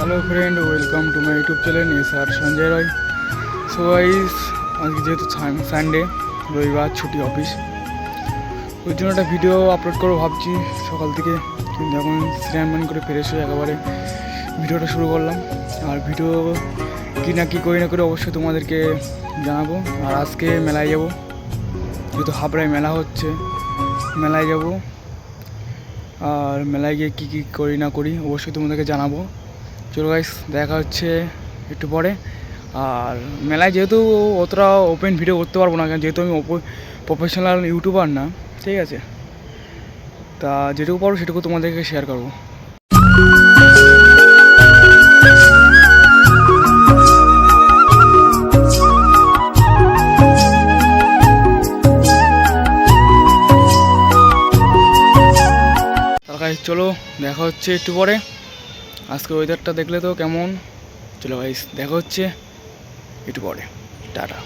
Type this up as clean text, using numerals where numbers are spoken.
Hello friend, welcome to my YouTube channel SR Sanjay Roy. So guys, आज जेहेतु Sunday रविवार छुट्टी অফিস, ওই জন্য একটা ভিডিও আপলোড করবো ভাবছি সকাল থেকে। কিন্তু এখন স্নান করে ফ্রেশ হয়ে একেবারে ভিডিওটা শুরু করলাম। আর ভিডিও কী না কী করি না করে অবশ্যই তোমাদেরকে জানাবো। আর আজকে মেলায় যাব, যেহেতু হাবড়ায় মেলা হচ্ছে, মেলায় যাব। আর মেলায় গিয়ে কী কী করি না করি অবশ্যই তোমাদেরকে জানাবো। চলো গাইস, দেখা হচ্ছে একটু পরে। আর মেলায় যেহেতু অতটা ওপেন ভিডিও করতে পারবো না, কারণ যেহেতু আমি প্রফেশনাল ইউটিউবার না, ঠিক আছে। তা যেটুকু পারবো সেটুকু তোমাদেরকে শেয়ার করবো। গাইস চলো, দেখা হচ্ছে একটু পরে। আজকে ওয়েদারটা দেখলে তো কেমন। চলো গাইস, দেখা হচ্ছে একটু পরে। টাটা।